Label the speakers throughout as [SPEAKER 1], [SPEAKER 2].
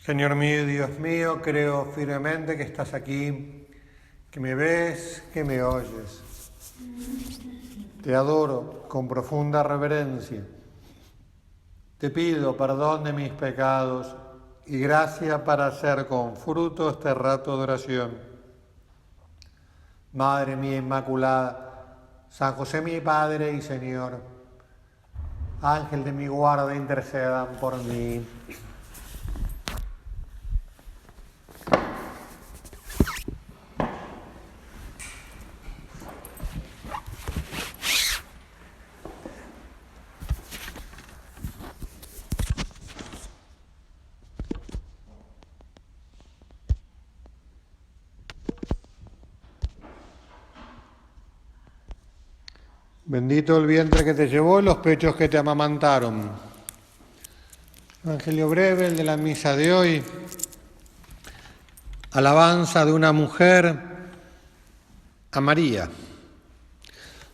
[SPEAKER 1] Señor mío y Dios mío, creo firmemente que estás aquí, que me ves, que me oyes. Te adoro con profunda reverencia. Te pido perdón de mis pecados y gracia para hacer con fruto este rato de oración. Madre mía Inmaculada, San José mi Padre y Señor, Ángel de mi guarda, intercedan por mí. Bendito el vientre que te llevó y los pechos que te amamantaron. Evangelio breve, el de la misa de hoy. Alabanza de una mujer a María,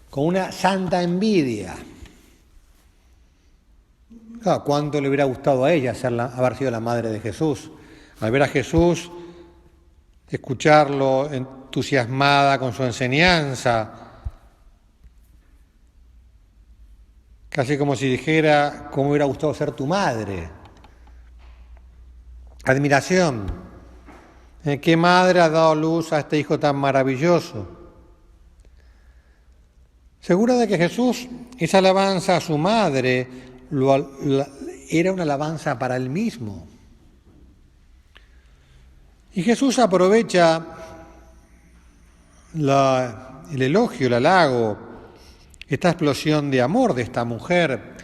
[SPEAKER 1] con una santa envidia. Claro, ¿cuánto le hubiera gustado a ella haber sido la madre de Jesús? Al ver a Jesús, escucharlo entusiasmada con su enseñanza, casi como si dijera, ¿cómo hubiera gustado ser tu madre? Admiración. ¿Qué madre ha dado luz a este hijo tan maravilloso? Segura de que Jesús, esa alabanza a su madre, era una alabanza para él mismo. Y Jesús aprovecha el elogio, el halago, esta explosión de amor de esta mujer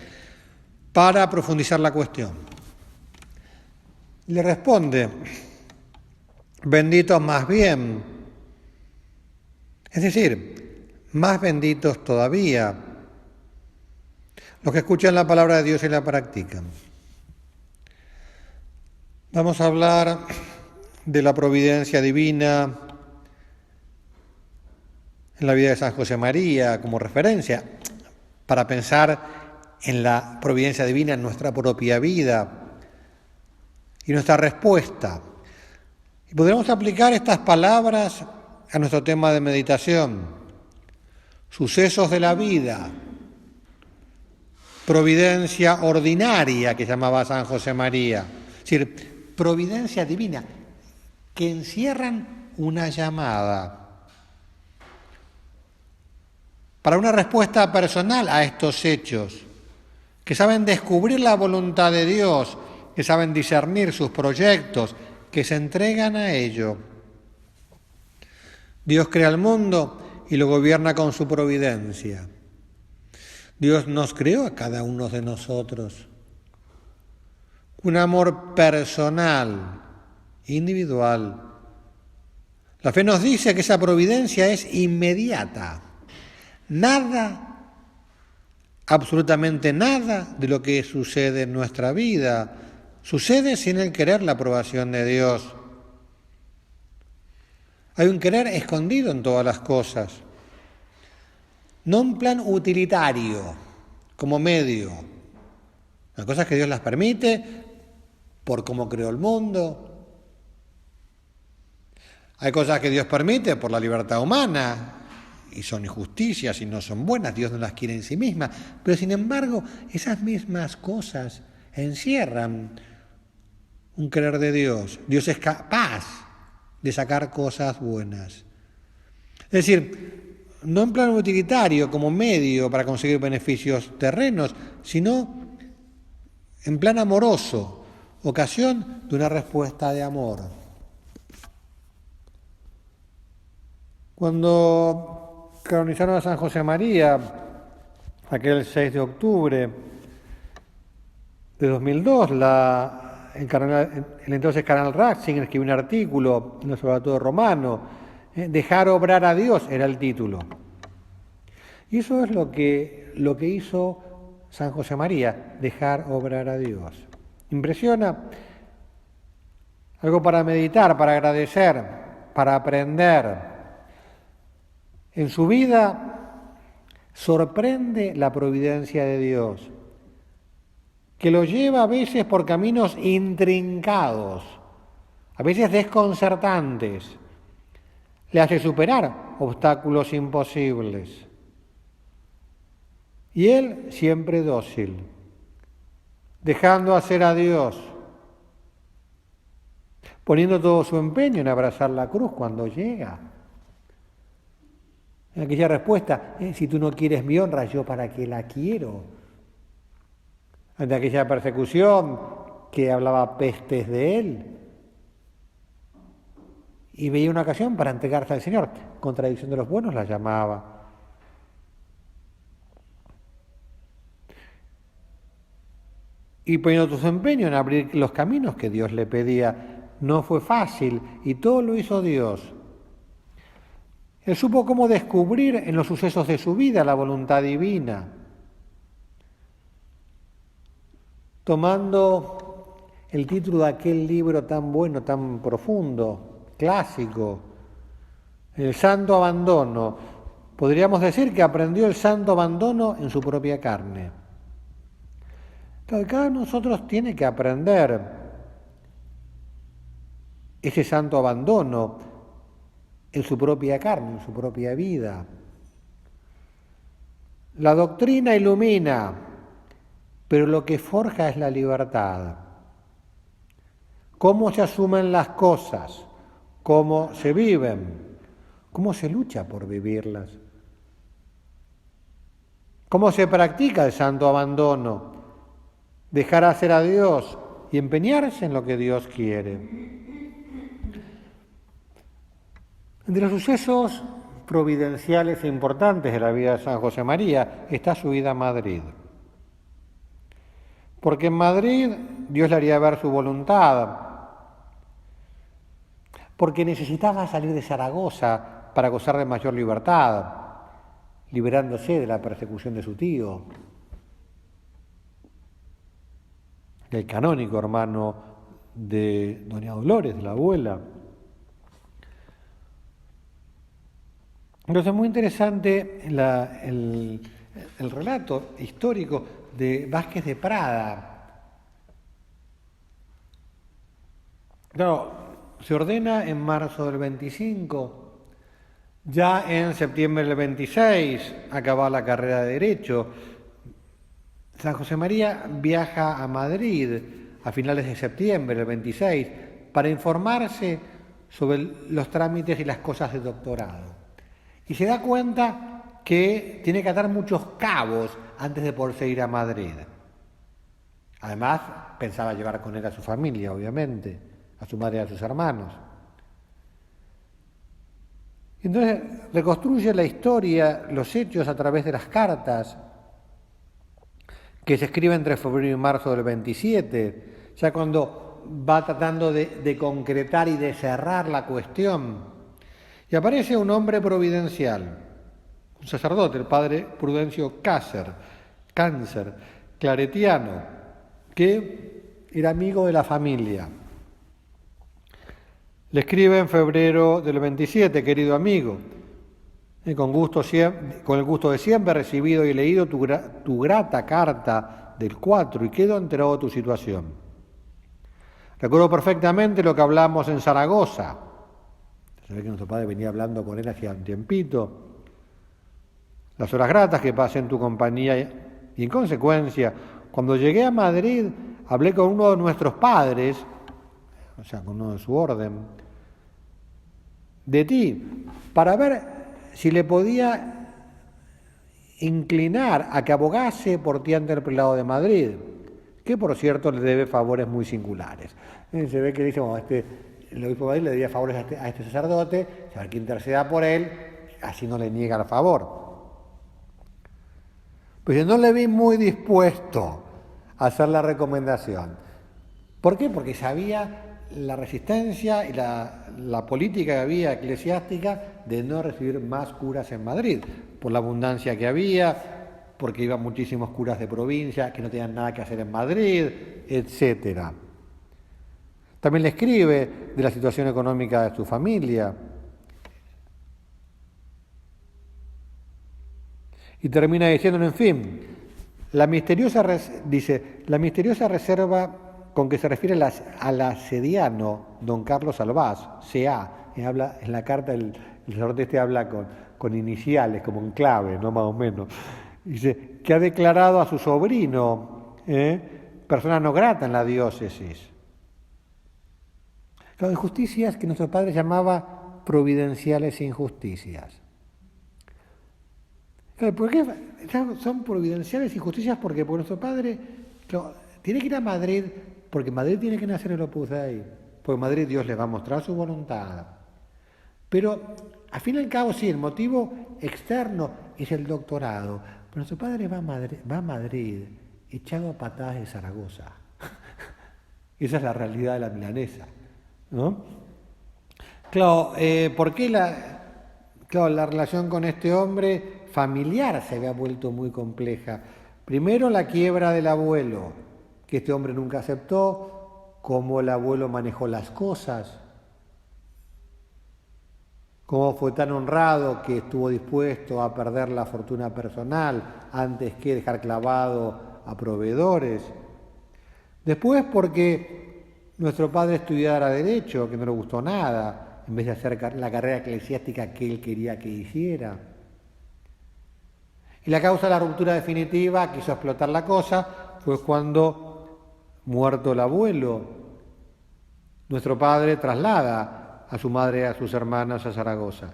[SPEAKER 1] para profundizar la cuestión. Le responde, benditos más bien, es decir, más benditos todavía, los que escuchan la palabra de Dios y la practican. Vamos a hablar de la providencia divina en la vida de San José María como referencia para pensar en la providencia divina en nuestra propia vida y nuestra respuesta. Y podremos aplicar estas palabras a nuestro tema de meditación. Sucesos de la vida, providencia ordinaria que llamaba San José María, es decir, providencia divina que encierran una llamada para una respuesta personal a estos hechos, que saben descubrir la voluntad de Dios, que saben discernir sus proyectos, que se entregan a ello. Dios crea el mundo y lo gobierna con su providencia. Dios nos creó a cada uno de nosotros. Un amor personal, individual. La fe nos dice que esa providencia es inmediata. Nada, absolutamente nada de lo que sucede en nuestra vida sucede sin el querer, la aprobación de Dios. Hay un querer escondido en todas las cosas, no un plan utilitario, como medio. Las cosas que Dios las permite por cómo creó el mundo. Hay cosas que Dios permite por la libertad humana, y son injusticias y no son buenas, Dios no las quiere en sí misma, pero sin embargo esas mismas cosas encierran un querer de Dios. Dios es capaz de sacar cosas buenas. Es decir, no en plan utilitario como medio para conseguir beneficios terrenos, sino en plan amoroso, ocasión de una respuesta de amor. Cuando canonizaron a San José María, aquel 6 de octubre de 2002, el entonces cardenal Ratzinger escribió un artículo en el Observatorio Romano, dejar obrar a Dios era el título. Y eso es lo que hizo San José María, dejar obrar a Dios. Impresiona, algo para meditar, para agradecer, para aprender. En su vida sorprende la providencia de Dios, que lo lleva a veces por caminos intrincados, a veces desconcertantes. Le hace superar obstáculos imposibles. Y él siempre dócil, dejando hacer a Dios, poniendo todo su empeño en abrazar la cruz cuando llega. En aquella respuesta, si tú no quieres mi honra, ¿yo para qué la quiero? Ante aquella persecución que hablaba pestes de él. Y veía una ocasión para entregarse al Señor. Contradicción de los buenos la llamaba. Y poniendo su empeño en abrir los caminos que Dios le pedía. No fue fácil y todo lo hizo Dios. Él supo cómo descubrir en los sucesos de su vida la voluntad divina. Tomando el título de aquel libro tan bueno, tan profundo, clásico, El Santo Abandono, podríamos decir que aprendió el santo abandono en su propia carne. Entonces, cada uno de nosotros tiene que aprender ese santo abandono en su propia carne, en su propia vida. La doctrina ilumina, pero lo que forja es la libertad. Cómo se asumen las cosas, cómo se viven, cómo se lucha por vivirlas. Cómo se practica el santo abandono, dejar hacer a Dios y empeñarse en lo que Dios quiere. Entre los sucesos providenciales e importantes de la vida de San José María está su ida a Madrid. Porque en Madrid Dios le haría ver su voluntad, porque necesitaba salir de Zaragoza para gozar de mayor libertad, liberándose de la persecución de su tío, del canónico hermano de doña Dolores, de la abuela. Entonces es muy interesante el relato histórico de Vázquez de Prada. Claro, se ordena en marzo del 25, ya en septiembre del 26 acaba la carrera de Derecho. San José María viaja a Madrid a finales de septiembre del 26 para informarse sobre los trámites y las cosas de doctorado. Y se da cuenta que tiene que atar muchos cabos antes de poderse ir a Madrid. Además, pensaba llevar con él a su familia, obviamente, a su madre y a sus hermanos. Entonces, reconstruye la historia, los hechos a través de las cartas que se escriben entre febrero y marzo del 27, ya cuando va tratando de concretar y de cerrar la cuestión. Y aparece un hombre providencial, un sacerdote, el padre Prudencio Cáncer, claretiano, que era amigo de la familia. Le escribe en febrero del 27, querido amigo, con el gusto de siempre he recibido y leído tu grata carta del 4 y quedo enterado de tu situación. Recuerdo perfectamente lo que hablamos en Zaragoza. Se ve que nuestro padre venía hablando con él hacía un tiempito. Las horas gratas que pasé en tu compañía y en consecuencia, cuando llegué a Madrid, hablé con uno de nuestros padres, o sea, con uno de su orden, de ti, para ver si le podía inclinar a que abogase por ti ante el prelado de Madrid, que por cierto le debe favores muy singulares. Se ve que dice, bueno, el obispo de Madrid le debía favores a este sacerdote, a ver que interceda por él, así no le niega el favor. Pues no le vi muy dispuesto a hacer la recomendación. ¿Por qué? Porque sabía la resistencia y la política que había eclesiástica de no recibir más curas en Madrid, por la abundancia que había, porque iban muchísimos curas de provincia que no tenían nada que hacer en Madrid, etcétera. También le escribe de la situación económica de su familia. Y termina diciéndole, en fin, la misteriosa reserva con que se refiere al asediano don Carlos Albaz, C.A. En la carta el sacerdote habla con iniciales, como en clave, ¿no? Más o menos. Dice que ha declarado a su sobrino persona no grata en la diócesis. Claro, injusticias que nuestro padre llamaba providenciales injusticias. Claro, ¿por qué son providenciales injusticias? Porque nuestro padre tiene que ir a Madrid, porque en Madrid tiene que nacer el Opus Dei, porque en Madrid Dios le va a mostrar su voluntad. Pero, al fin y al cabo, sí, el motivo externo es el doctorado. Pero nuestro padre va a Madrid echado a patadas de Zaragoza. Esa es la realidad de la milanesa, ¿no? Claro, ¿por qué la relación con este hombre familiar se había vuelto muy compleja? Primero, la quiebra del abuelo, que este hombre nunca aceptó, cómo el abuelo manejó las cosas, cómo fue tan honrado que estuvo dispuesto a perder la fortuna personal antes que dejar clavado a proveedores. Después, porque nuestro padre estudiara Derecho, que no le gustó nada, en vez de hacer la carrera eclesiástica que él quería que hiciera. Y la causa de la ruptura definitiva, quiso explotar la cosa, fue cuando, muerto el abuelo, nuestro padre traslada a su madre y a sus hermanas a Zaragoza,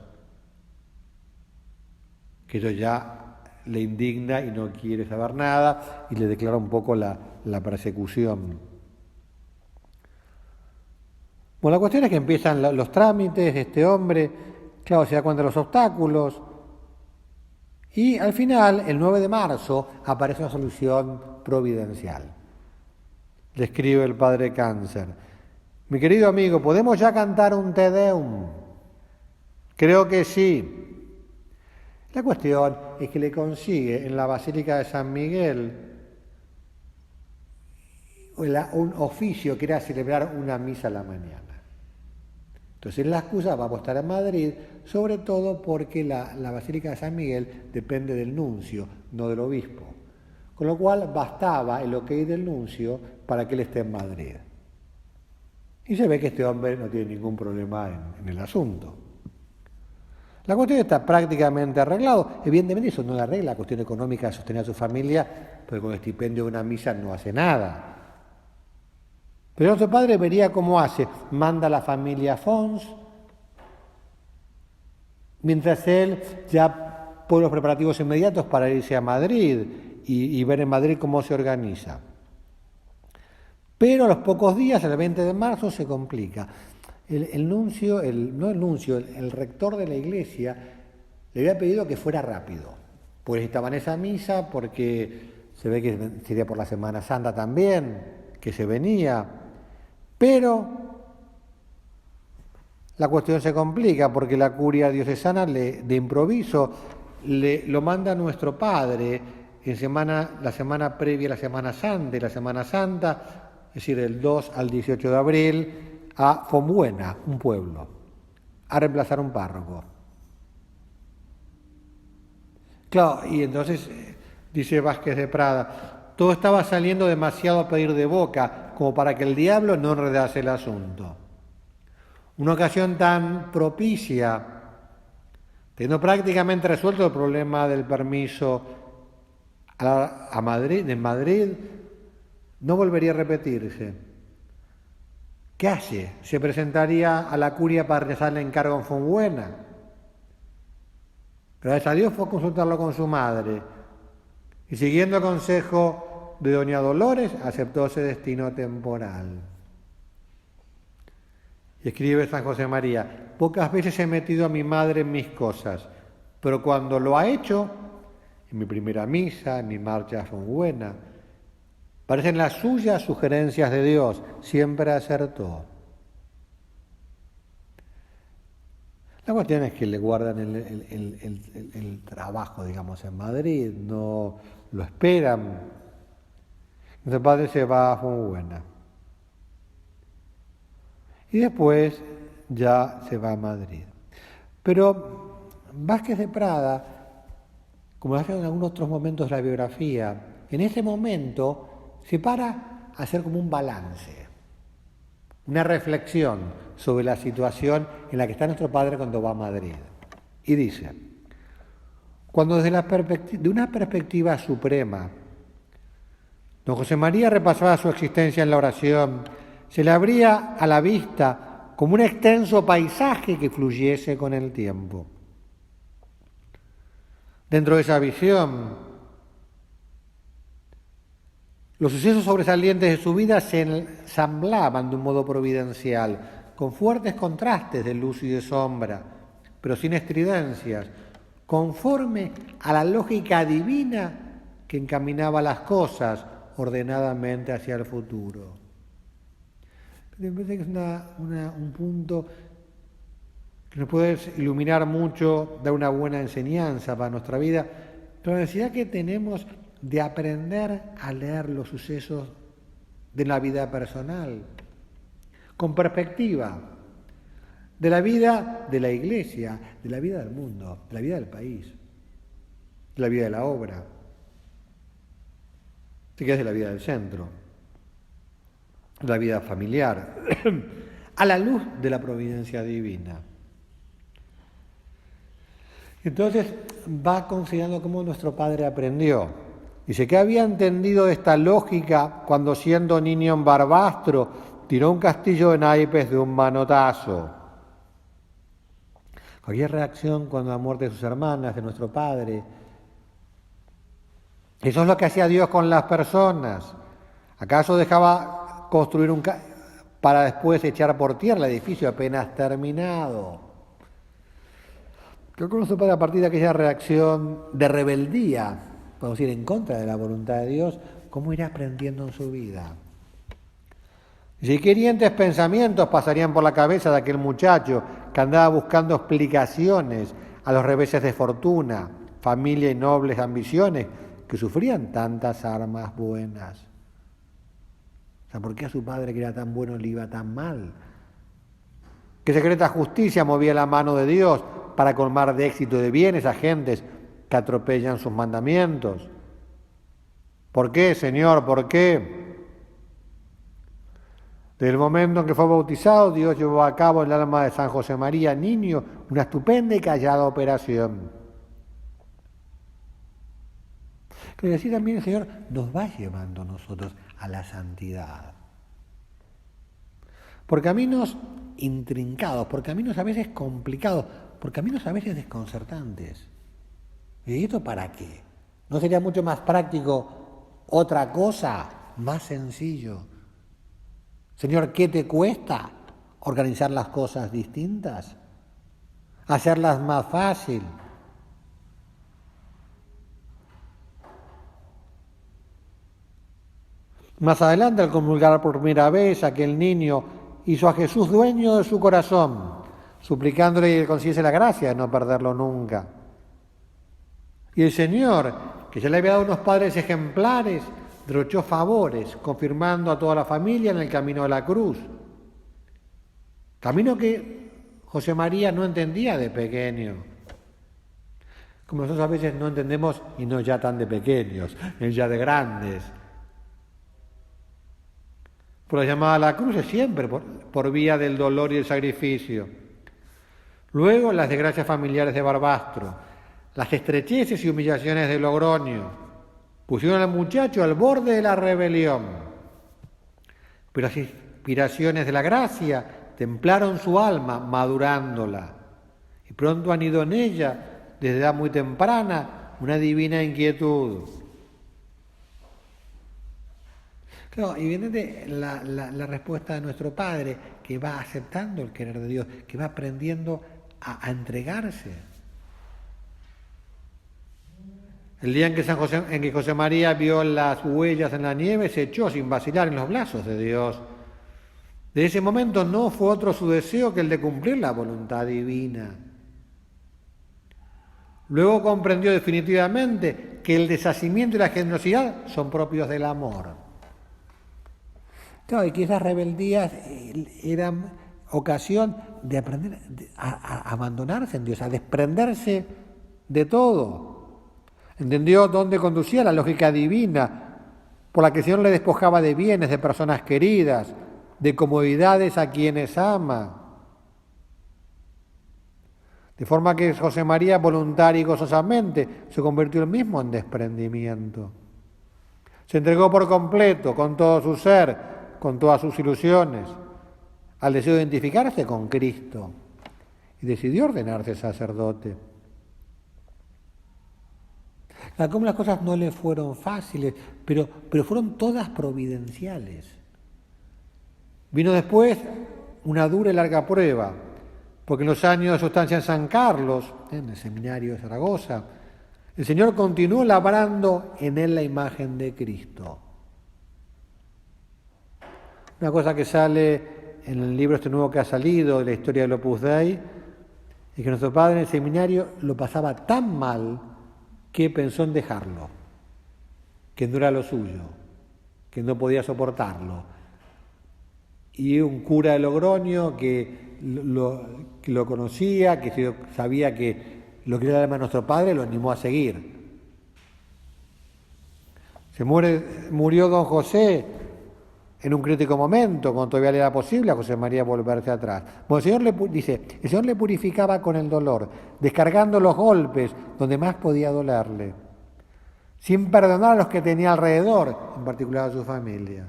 [SPEAKER 1] que eso ya le indigna y no quiere saber nada y le declara un poco la persecución. Bueno, la cuestión es que empiezan los trámites de este hombre, claro, se da cuenta de los obstáculos y al final, el 9 de marzo, aparece una solución providencial. Le escribe el padre Cáncer: mi querido amigo, ¿podemos ya cantar un Te Deum? Creo que sí. La cuestión es que le consigue en la Basílica de San Miguel un oficio que era celebrar una misa a la mañana. Entonces la excusa va a estar en Madrid, sobre todo porque la Basílica de San Miguel depende del nuncio, no del obispo. Con lo cual bastaba el ok del nuncio para que él esté en Madrid. Y se ve que este hombre no tiene ningún problema en el asunto. La cuestión está prácticamente arreglado. Evidentemente eso no le arregla la cuestión económica de sostener a su familia, porque con el estipendio de una misa no hace nada. Pero nuestro padre vería cómo hace. Manda a la familia Fons, mientras él ya pone los preparativos inmediatos para irse a Madrid y ver en Madrid cómo se organiza. Pero a los pocos días, el 20 de marzo, se complica. El rector de la iglesia le había pedido que fuera rápido, pues estaban en esa misa, porque se ve que sería por la Semana Santa también, que se venía, pero la cuestión se complica porque la curia diocesana de improviso lo manda a nuestro padre la semana previa a la Semana Santa y la Semana Santa, es decir, del 2 al 18 de abril, a Fonbuena, un pueblo, a reemplazar un párroco. Claro, y entonces, dice Vázquez de Prada, todo estaba saliendo demasiado a pedir de boca, como para que el diablo no enredase el asunto. Una ocasión tan propicia, teniendo prácticamente resuelto el problema del permiso a Madrid, en Madrid, no volvería a repetirse. ¿Qué hace? Se presentaría a la curia para realizar el encargo en Fonbuena. Gracias a Dios fue a consultarlo con su madre y, siguiendo el consejo de doña Dolores, aceptó ese destino temporal. Y escribe San José María: pocas veces he metido a mi madre en mis cosas, pero cuando lo ha hecho, en mi primera misa, en mi marcha a Fonbuena, parecen las suyas sugerencias de Dios, siempre acertó. La cuestión es que le guardan el trabajo, digamos, en Madrid, no lo esperan. Nuestro padre se va a Fonbuena. Y después ya se va a Madrid. Pero Vázquez de Prada, como lo hace en algunos otros momentos de la biografía, en ese momento se para hacer como un balance, una reflexión sobre la situación en la que está nuestro padre cuando va a Madrid. Y dice, cuando de una perspectiva suprema, don José María repasaba su existencia en la oración, se le abría a la vista como un extenso paisaje que fluyese con el tiempo. Dentro de esa visión, los sucesos sobresalientes de su vida se ensamblaban de un modo providencial, con fuertes contrastes de luz y de sombra, pero sin estridencias, conforme a la lógica divina que encaminaba las cosas ordenadamente hacia el futuro. Me parece que es un punto que nos puede iluminar mucho, dar una buena enseñanza para nuestra vida, la necesidad que tenemos de aprender a leer los sucesos de la vida personal, con perspectiva, de la vida de la Iglesia, de la vida del mundo, de la vida del país, de la vida de la obra, si quieres de la vida del centro, de la vida familiar, a la luz de la providencia divina. Entonces va considerando cómo nuestro padre aprendió. Dice que había entendido esta lógica cuando siendo niño en Barbastro tiró un castillo de naipes de un manotazo. Cualquier reacción cuando la muerte de sus hermanas, de nuestro padre. Eso es lo que hacía Dios con las personas. ¿Acaso dejaba construir para después echar por tierra el edificio apenas terminado? Creo que nuestro padre, a partir de aquella reacción de rebeldía, podemos ir en contra de la voluntad de Dios, cómo irá aprendiendo en su vida. Y qué hirientes pensamientos pasarían por la cabeza de aquel muchacho que andaba buscando explicaciones a los reveses de fortuna, familia y nobles ambiciones que sufrían tantas armas buenas. O sea, ¿por qué a su padre, que era tan bueno, le iba tan mal? ¿Qué secreta justicia movía la mano de Dios para colmar de éxito y de bienes a gentes que atropellan sus mandamientos? ¿Por qué, Señor? ¿Por qué? Desde el momento en que fue bautizado, Dios llevó a cabo en el alma de San José María, niño, una estupenda y callada operación. Pero así también el Señor nos va llevando a nosotros a la santidad. Por caminos intrincados, por caminos a veces complicados, por caminos a veces desconcertantes. ¿Y esto para qué? ¿No sería mucho más práctico otra cosa, más sencillo? Señor, ¿qué te cuesta organizar las cosas distintas? Hacerlas más fácil. Más adelante, al comulgar por primera vez, aquel niño hizo a Jesús dueño de su corazón, suplicándole que le concediese la gracia de no perderlo nunca. Y el Señor, que ya le había dado unos padres ejemplares, derrochó favores, confirmando a toda la familia en el camino de la cruz. Camino que José María no entendía de pequeño, como nosotros a veces no entendemos, y no ya tan de pequeños, ya de grandes. Por la llamada a la cruz es siempre por vía del dolor y el sacrificio. Luego las desgracias familiares de Barbastro, las estrecheces y humillaciones de Logroño, pusieron al muchacho al borde de la rebelión. Pero las inspiraciones de la gracia templaron su alma, madurándola. Y pronto anidó en ella, desde edad muy temprana, una divina inquietud. Claro, evidentemente la respuesta de nuestro Padre, que va aceptando el querer de Dios, que va aprendiendo a entregarse. El día en que José María vio las huellas en la nieve, se echó sin vacilar en los brazos de Dios. De ese momento no fue otro su deseo que el de cumplir la voluntad divina. Luego comprendió definitivamente que el deshacimiento y la generosidad son propios del amor. Claro, y que esas rebeldías eran ocasión de aprender a abandonarse en Dios, a desprenderse de todo. Entendió dónde conducía la lógica divina por la que el Señor le despojaba de bienes, de personas queridas, de comodidades a quienes ama. De forma que José María, voluntaria y gozosamente, se convirtió él mismo en desprendimiento. Se entregó por completo, con todo su ser, con todas sus ilusiones, al deseo de identificarse con Cristo y decidió ordenarse sacerdote. Como las cosas no le fueron fáciles, pero fueron todas providenciales. Vino después una dura y larga prueba, porque en los años de su estancia en San Carlos, en el seminario de Zaragoza, el Señor continuó labrando en él la imagen de Cristo. Una cosa que sale en el libro este nuevo que ha salido, de la historia del Opus Dei, es que nuestro padre en el seminario lo pasaba tan mal que pensó en dejarlo, que no era lo suyo, que no podía soportarlo. Y un cura de Logroño que lo conocía, que sabía que lo que era el alma de nuestro padre, lo animó a seguir. Murió don José en un crítico momento, cuando todavía le era posible a José María volverse atrás. Bueno, el Señor le purificaba con el dolor, descargando los golpes donde más podía dolerle, sin perdonar a los que tenía alrededor, en particular a su familia.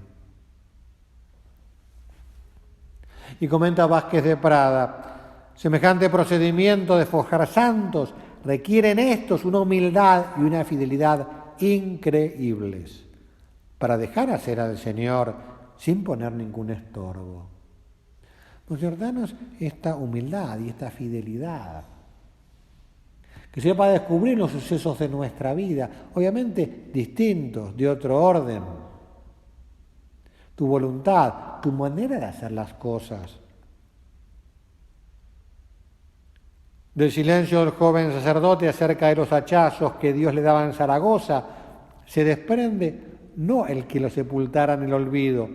[SPEAKER 1] Y comenta Vázquez de Prada, semejante procedimiento de forjar santos requiere en estos una humildad y una fidelidad increíbles para dejar hacer al Señor sin poner ningún estorbo. Pues danos esta humildad y esta fidelidad, que sea para descubrir los sucesos de nuestra vida, obviamente distintos, de otro orden. Tu voluntad, tu manera de hacer las cosas. Del silencio del joven sacerdote acerca de los hachazos que Dios le daba en Zaragoza, se desprende no el que lo sepultara en el olvido,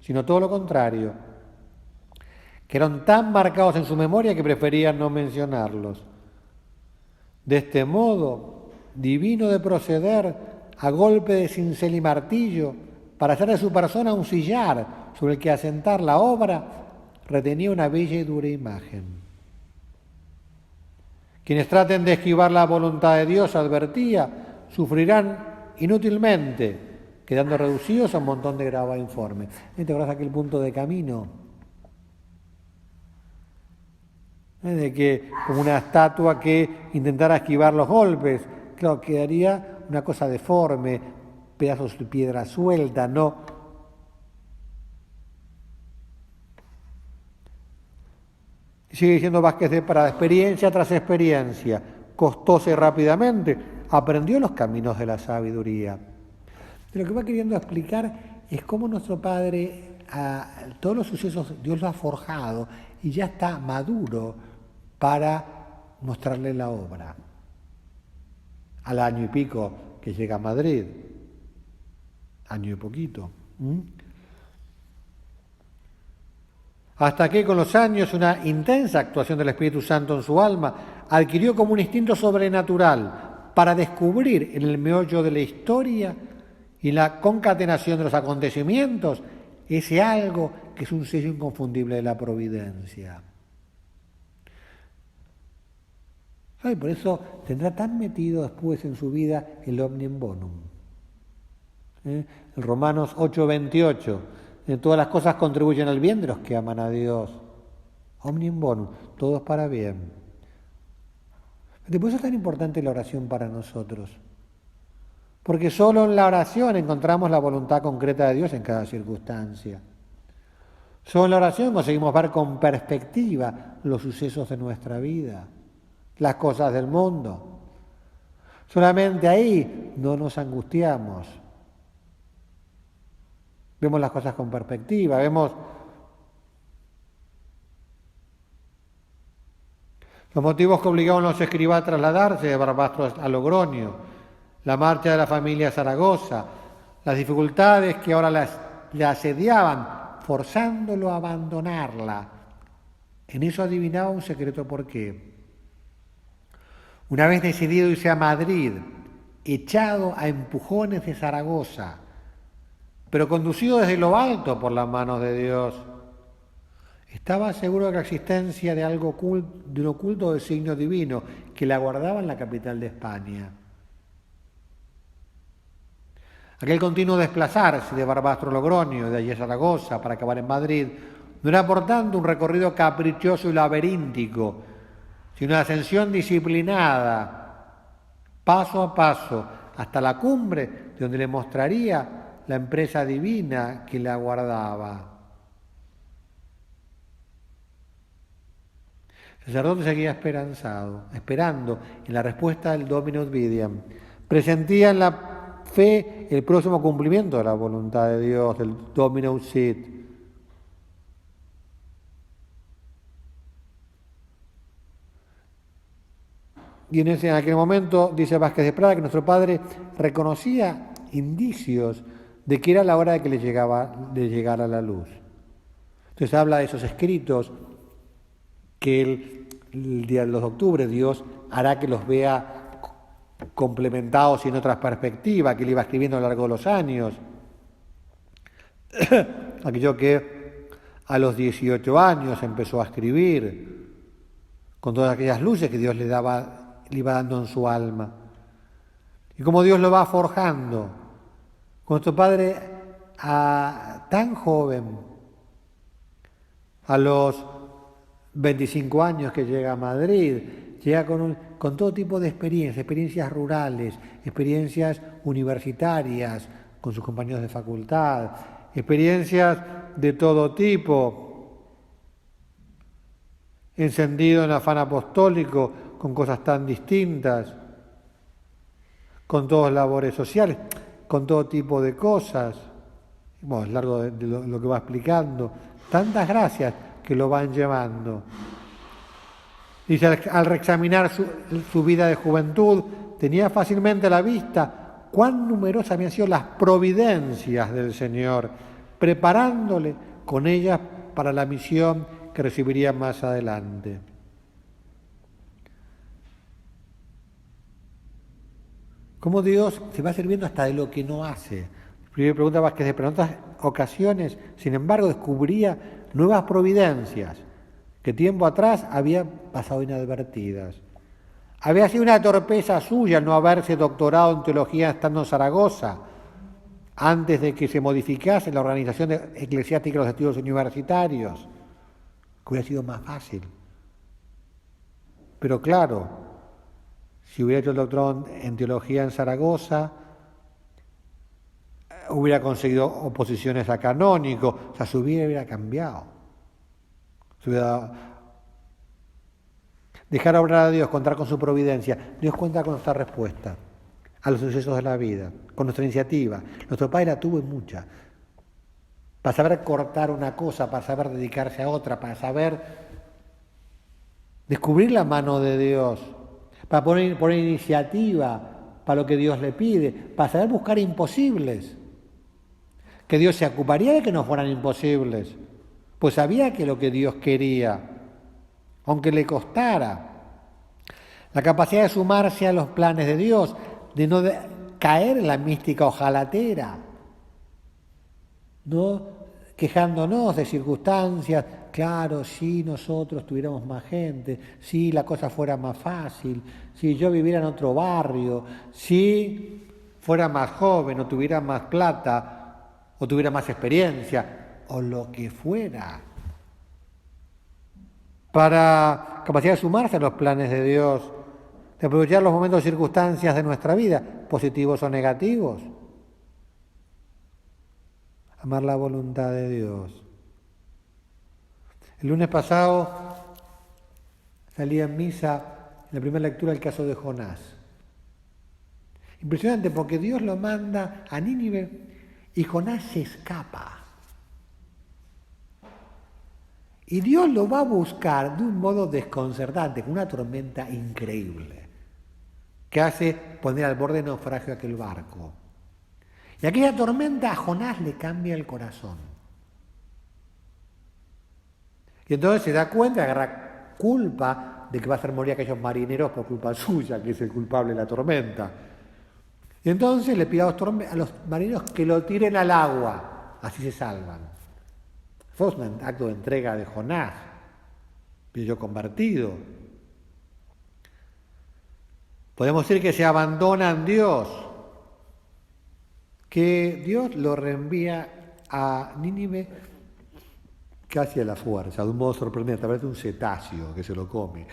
[SPEAKER 1] sino todo lo contrario, que eran tan marcados en su memoria que preferían no mencionarlos. De este modo, divino de proceder, a golpe de cincel y martillo, para hacer de su persona un sillar sobre el que asentar la obra, retenía una bella y dura imagen. Quienes traten de esquivar la voluntad de Dios, advertía, sufrirán inútilmente, quedando reducidos a un montón de grava informe. ¿Te acuerdas aquel punto de camino? De que como una estatua que intentara esquivar los golpes, claro, quedaría una cosa deforme, pedazos de piedra suelta, ¿no? Sigue diciendo Vázquez de Prada, experiencia tras experiencia, costosa y rápidamente, aprendió los caminos de la sabiduría. Lo que va queriendo explicar es cómo nuestro Padre, todos los sucesos, Dios lo ha forjado y ya está maduro para mostrarle la obra. Al año y pico que llega a Madrid, año y poquito. Hasta que con los años una intensa actuación del Espíritu Santo en su alma adquirió como un instinto sobrenatural para descubrir en el meollo de la historia y la concatenación de los acontecimientos ese algo que es un sello inconfundible de la providencia. Y por eso tendrá tan metido después en su vida el omnium bonum. En Romanos 8:28, todas las cosas contribuyen al bien de los que aman a Dios. Omnium bonum, todo es para bien. Por eso es tan importante la oración para nosotros. Porque solo en la oración encontramos la voluntad concreta de Dios en cada circunstancia. Solo en la oración conseguimos ver con perspectiva los sucesos de nuestra vida, las cosas del mundo. Solamente ahí no nos angustiamos. Vemos las cosas con perspectiva, vemos los motivos que obligaban a los escribas a trasladarse de Barbastro a Logroño, la marcha de la familia a Zaragoza, las dificultades que ahora le asediaban, forzándolo a abandonarla. En eso adivinaba un secreto por qué. Una vez decidido irse a Madrid, echado a empujones de Zaragoza, pero conducido desde lo alto por las manos de Dios. Estaba seguro de la existencia de algo de un oculto designio divino que le aguardaba en la capital de España. Aquel continuo desplazarse de Barbastro a Logroño, de allí a Zaragoza, para acabar en Madrid, no era por tanto un recorrido caprichoso y laberíntico, sino una ascensión disciplinada, paso a paso, hasta la cumbre, donde le mostraría la empresa divina que le aguardaba. El sacerdote seguía esperando en la respuesta del Domino Vidiam. Presentía en la fe el próximo cumplimiento de la voluntad de Dios, del Domino Sit. Y en aquel momento, dice Vázquez de Prada, que nuestro padre reconocía indicios de que era la hora de que le llegara la luz. Entonces habla de esos escritos que el día del 2 de octubre Dios hará que los vea complementados y en otras perspectivas, que él iba escribiendo a lo largo de los años. Aquello que a los 18 años empezó a escribir, con todas aquellas luces que Dios le iba dando en su alma. Y como Dios lo va forjando. Con nuestro padre, tan joven, a los 25 años que llega a Madrid, llega con todo tipo de experiencias rurales, experiencias universitarias, con sus compañeros de facultad, experiencias de todo tipo, encendido en afán apostólico, con cosas tan distintas, con todas labores sociales, con todo tipo de cosas. Bueno, es largo de lo que va explicando. Tantas gracias que lo van llevando. Dice, al reexaminar su vida de juventud, tenía fácilmente a la vista cuán numerosas habían sido las providencias del Señor, preparándole con ellas para la misión que recibiría más adelante. Cómo Dios se va sirviendo hasta de lo que no hace. Primera pregunta Vázquez de Prada. En otras ocasiones, sin embargo, descubría nuevas providencias que tiempo atrás habían pasado inadvertidas. Había sido una torpeza suya no haberse doctorado en teología estando en Zaragoza, antes de que se modificase la organización eclesiástica de los estudios universitarios, que hubiera sido más fácil. Pero claro, si hubiera hecho el doctorado en teología en Zaragoza, hubiera conseguido oposiciones a canónico, o sea, su vida hubiera cambiado. Dejar obrar a Dios, contar con su providencia. Dios cuenta con nuestra respuesta a los sucesos de la vida, con nuestra iniciativa. Nuestro padre la tuvo en mucha. Para saber cortar una cosa, para saber dedicarse a otra, para saber descubrir la mano de Dios, para poner iniciativa para lo que Dios le pide, para saber buscar imposibles. Que Dios se ocuparía de que no fueran imposibles, pues sabía que lo que Dios quería, aunque le costara. La capacidad de sumarse a los planes de Dios, de no caer en la mística ojalatera, no quejándonos de circunstancias. Claro, si nosotros tuviéramos más gente, si la cosa fuera más fácil, si yo viviera en otro barrio, si fuera más joven o tuviera más plata o tuviera más experiencia o lo que fuera. Para capacidad de sumarse a los planes de Dios, de aprovechar los momentos y circunstancias de nuestra vida, positivos o negativos. Amar la voluntad de Dios. El lunes pasado salí en misa, en la primera lectura, el caso de Jonás. Impresionante porque Dios lo manda a Nínive y Jonás se escapa. Y Dios lo va a buscar de un modo desconcertante, con una tormenta increíble, que hace poner al borde de naufragio aquel barco. Y aquella tormenta a Jonás le cambia el corazón. Y entonces se da cuenta, agarra culpa de que va a hacer morir a aquellos marineros por culpa suya, que es el culpable de la tormenta. Y entonces le pidió a los marineros que lo tiren al agua, así se salvan. Fue un acto de entrega de Jonás, yo convertido. Podemos decir que se abandona en Dios, que Dios lo reenvía a Nínive casi a la fuerza, de un modo sorprendente, a través de un cetáceo que se lo come.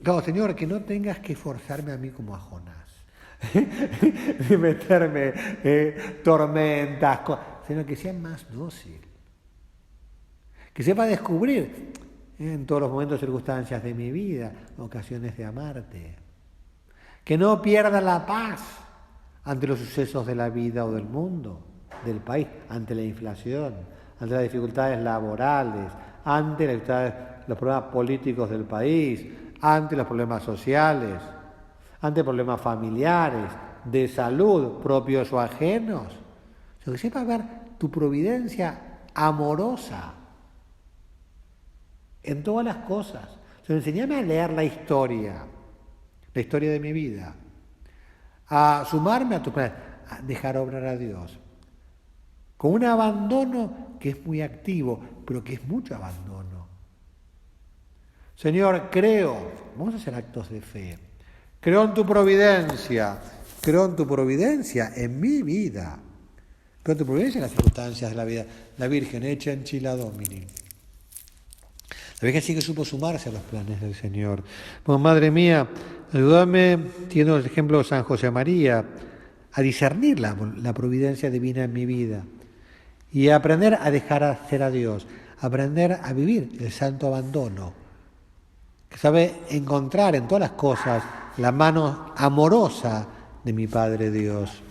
[SPEAKER 1] No, Señor, que no tengas que forzarme a mí como a Jonás, de meterme tormentas, sino que sea más dócil, que sepa descubrir en todos los momentos y circunstancias de mi vida ocasiones de amarte, que no pierda la paz ante los sucesos de la vida o del mundo, del país, ante la inflación, ante las dificultades laborales, ante los problemas políticos del país, ante los problemas sociales, ante problemas familiares, de salud, propios o ajenos. O sea, que sepa ver tu providencia amorosa en todas las cosas. O sea, enséñame a leer la historia de mi vida, a sumarme a tu plan, a dejar obrar a Dios, con un abandono que es muy activo, pero que es mucho abandono. Señor, creo, vamos a hacer actos de fe, creo en tu providencia en mi vida, creo en tu providencia en las circunstancias de la vida. La Virgen, hecha en Chila Domini. La Virgen sí que supo sumarse a los planes del Señor. Bueno, Madre mía, ayúdame, teniendo el ejemplo de San José María, a discernir la providencia divina en mi vida y a aprender a dejar hacer a Dios, a aprender a vivir el santo abandono, que sabe encontrar en todas las cosas la mano amorosa de mi Padre Dios.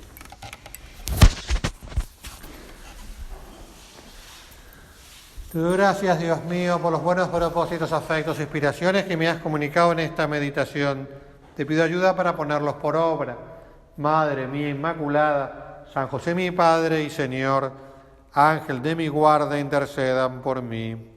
[SPEAKER 1] Te doy gracias, Dios mío, por los buenos propósitos, afectos e inspiraciones que me has comunicado en esta meditación. Te pido ayuda para ponerlos por obra. Madre mía Inmaculada, San José mi Padre y Señor, Ángel de mi guarda, intercedan por mí.